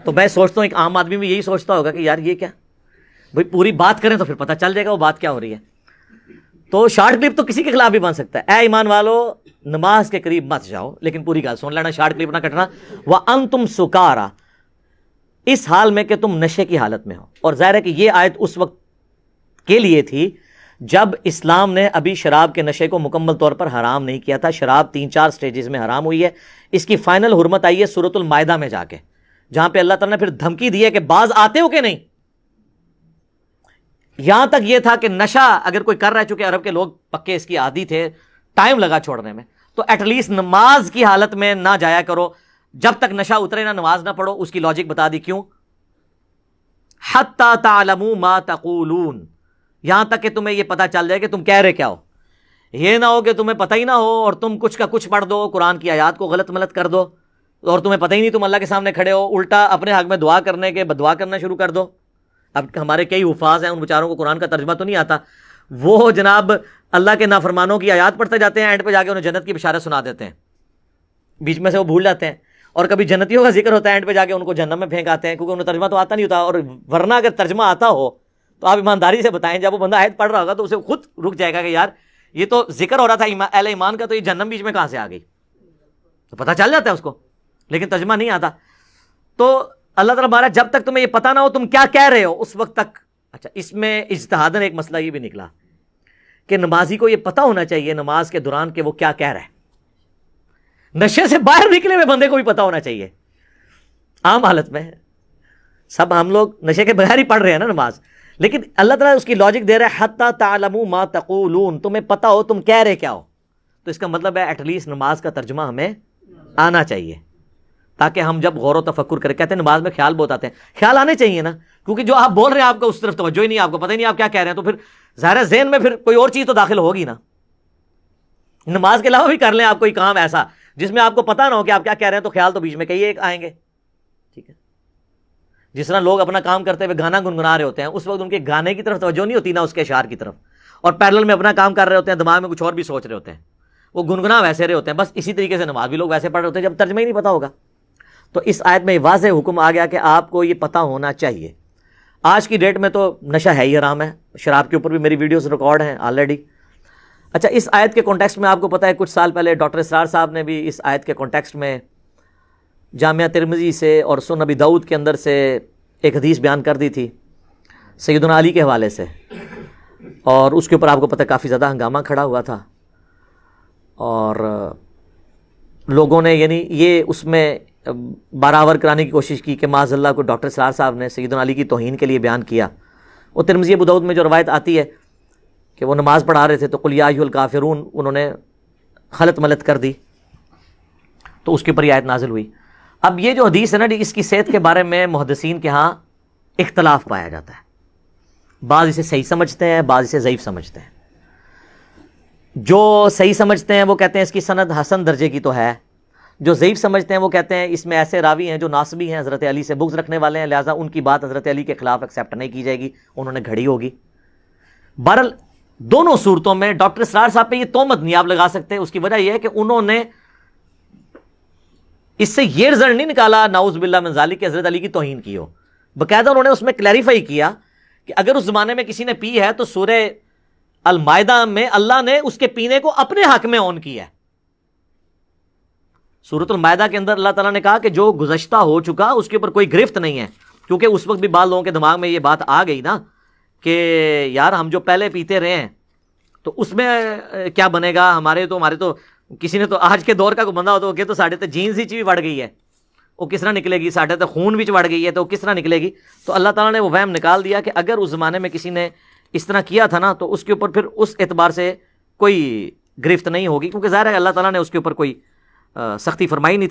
تو میں سوچتا ہوں ایک عام آدمی بھی یہی سوچتا ہوگا کہ یار یہ کیا بھائی، پوری بات کریں تو پھر پتہ چل جائے گا وہ بات کیا ہو رہی ہے. تو شارٹ کلپ تو کسی کے خلاف بھی بن سکتا ہے. اے ایمان والو نماز کے قریب مت جاؤ، لیکن پوری گل سن لینا، شارٹ کلپ نہ کٹنا. وَأَنْتُمْ سُكَارَىٰ، اس حال میں کہ تم نشے کی حالت میں ہو. اور ظاہر ہے کہ یہ آیت اس وقت کے لیے تھی جب اسلام نے ابھی شراب کے نشے کو مکمل طور پر حرام نہیں کیا تھا. شراب 3-4 سٹیجز میں حرام ہوئی ہے. اس کی فائنل حرمت آئی ہے سورۃ المائدہ میں جا کے، جہاں پہ اللہ تعالیٰ نے پھر دھمکی دی ہے کہ باز آتے ہو کہ نہیں. یہاں تک یہ تھا کہ نشہ اگر کوئی کر رہا ہے، چونکہ عرب کے لوگ پکے اس کی عادی تھے، ٹائم لگا چھوڑنے میں، تو ایٹ لیسٹ نماز کی حالت میں نہ جایا کرو جب تک نشہ اترے نہ نماز نہ پڑھو. اس کی لاجک بتا دی کیوں، حتی تعلموا ما تقولون، یہاں تک کہ تمہیں یہ پتا چل جائے کہ تم کہہ رہے کیا ہو. یہ نہ ہو کہ تمہیں پتہ ہی نہ ہو اور تم کچھ کا کچھ پڑھ دو، قرآن کی آیات کو غلط ملت کر دو اور تمہیں پتہ ہی نہیں، تم اللہ کے سامنے کھڑے ہو، الٹا اپنے حق میں دعا کرنے کے بدعا کرنا شروع کر دو. اب ہمارے کئی حفاظ ہیں، ان بیچاروں کو قرآن کا ترجمہ تو نہیں آتا، وہ جناب اللہ کے نافرمانوں کی آیات پڑھتے جاتے ہیں، اینڈ پہ جا کے انہیں جنت کی بشارت سنا دیتے ہیں، بیچ میں سے وہ بھول جاتے ہیں. اور کبھی جنتیوں کا ذکر ہوتا ہے، اینڈ پہ جا کے ان کو جہنم میں پھینک آتے ہیں، کیونکہ انہیں ترجمہ تو آتا نہیں ہوتا. اور ورنہ اگر ترجمہ آتا ہو تو آپ ایمانداری سے بتائیں، جب وہ بندہ آیت پڑھ رہا ہوگا تو اسے خود رک جائے گا کہ یار یہ تو ذکر ہو رہا تھا اہل ایمان کا، تو یہ جہنم بیچ میں کہاں سے آ گئی، تو پتہ چل جاتا ہے اس کو، لیکن ترجمہ نہیں آتا. تو اللہ تعالیٰ بارہ جب تک تمہیں یہ پتہ نہ ہو تم کیا کہہ رہے ہو اس وقت تک. اچھا، اس میں اجتہاداً ایک مسئلہ یہ بھی نکلا کہ نمازی کو یہ پتہ ہونا چاہیے نماز کے دوران کہ وہ کیا کہہ رہا ہے. نشے سے باہر نکلے ہوئے بندے کو بھی پتہ ہونا چاہیے. عام حالت میں سب ہم لوگ نشے کے بغیر ہی پڑھ رہے ہیں نا نماز، لیکن اللہ تعالیٰ اس کی لاجک دے رہا ہے حتی تعلموا ما تقولون، تمہیں پتہ ہو تم کہہ رہے کیا ہو. تو اس کا مطلب ہے ایٹ لیسٹ نماز کا ترجمہ ہمیں آنا چاہیے، تاکہ ہم جب غور و تفکر کریں. کہتے ہیں نماز میں خیال بہت آتے ہیں، خیال آنے چاہیے نا، کیونکہ جو آپ بول رہے ہیں آپ کو اس طرف توجہ ہی نہیں، آپ کو پتہ ہی نہیں آپ کیا کہہ رہے ہیں، تو پھر ظاہر ہے ذہن میں پھر کوئی اور چیز تو داخل ہوگی نا. نماز کے علاوہ بھی کر لیں آپ کوئی کام ایسا جس میں آپ کو پتہ نہ ہو کہ آپ کیا کہہ رہے ہیں، تو خیال تو بیچ میں کئی ایک آئیں گے. ٹھیک ہے، جس طرح لوگ اپنا کام کرتے ہوئے گانا گنگنا رہے ہوتے ہیں، اس وقت ان کے گانے کی طرف توجہ نہیں ہوتی نہ اس کے اشعار کی طرف، اور پیرلل میں اپنا کام کر رہے ہوتے ہیں، دماغ میں کچھ اور بھی سوچ رہے ہوتے ہیں، وہ گنگنا ویسے رہے ہوتے ہیں. بس اسی طریقے سے نماز بھی لوگ ویسے پڑھ رہے ہوتے ہیں جب ترجمہ ہی نہیں پتہ ہوگا. تو اس آیت میں واضح حکم آ گیا کہ آپ کو یہ پتہ ہونا چاہیے. آج کی ڈیٹ میں تو نشہ ہے ہی حرام ہے، شراب کے اوپر بھی میری ویڈیوز ریکارڈ ہیں آلریڈی. اچھا، اس آیت کے کانٹیکسٹ میں آپ کو پتہ ہے کچھ سال پہلے ڈاکٹر اسرار صاحب نے بھی اس آیت کے کانٹیکسٹ میں جامعہ ترمذی سے اور سنن ابی داؤد کے اندر سے ایک حدیث بیان کر دی تھی سیدنا علی کے حوالے سے، اور اس کے اوپر آپ کو پتہ ہے کافی زیادہ ہنگامہ کھڑا ہوا تھا، اور لوگوں نے یعنی یہ اس میں برابر کرانے کی کوشش کی کہ معاذ اللہ کو ڈاکٹر اسرار صاحب نے سیدنا علی کی توہین کے لیے بیان کیا. وہ ترمذی ابو داؤد میں جو روایت آتی ہے کہ وہ نماز پڑھا رہے تھے تو قل یا ایھا الکافرون انہوں نے خلط ملت کر دی، تو اس کے اوپر یہ آیت نازل ہوئی. اب یہ جو حدیث ہے نا، اس کی صحت کے بارے میں محدثین کے ہاں اختلاف پایا جاتا ہے. بعض اسے صحیح سمجھتے ہیں، بعض اسے ضعیف سمجھتے ہیں. جو صحیح سمجھتے ہیں وہ کہتے ہیں اس کی سند حسن درجے کی تو ہے، جو ضعیف سمجھتے ہیں وہ کہتے ہیں اس میں ایسے راوی ہیں جو ناصبی ہیں، حضرت علی سے بغض رکھنے والے ہیں، لہٰذا ان کی بات حضرت علی کے خلاف ایکسیپٹ نہیں کی جائے گی، انہوں نے گھڑی ہوگی. بہرحال دونوں صورتوں میں ڈاکٹر اسرار صاحب پہ یہ تہمت نہیں آپ لگا سکتے. اس کی وجہ یہ ہے کہ انہوں نے اس سے یہ رزلٹ نہیں نکالا نعوذ باللہ من ذالک کہ حضرت علی کی توہین کی ہو. باقاعدہ انہوں نے اس میں کلیریفائی کیا کہ اگر اس زمانے میں کسی نے پی ہے تو سورہ المائدہ میں اللہ نے اس کے پینے کو اپنے حق میں آن کیا ہے. سورۃ المائدہ کے اندر اللہ تعالیٰ نے کہا کہ جو گزشتہ ہو چکا اس کے اوپر کوئی گرفت نہیں ہے، کیونکہ اس وقت بھی بعض لوگوں کے دماغ میں یہ بات آ گئی نا کہ یار ہم جو پہلے پیتے رہے ہیں تو اس میں کیا بنے گا، ہمارے تو کسی نے تو آج کے دور کا کوئی بندہ ہوتا تو ساڑھے تے جینز ہی بھی بڑھ گئی ہے، وہ کس طرح نکلے گی، ساڑھے تے خون بھی بڑھ گئی ہے تو وہ کس طرح نکلے گی. تو اللہ تعالیٰ نے وہ وہم نکال دیا کہ اگر اس زمانے میں کسی نے اس طرح کیا تھا نا تو اس کے اوپر پھر اس اعتبار سے کوئی گرفت نہیں ہوگی، کیونکہ ظاہر ہے اللہ تعالیٰ نے اس کے اوپر کوئی سختی فرمائی نہیں.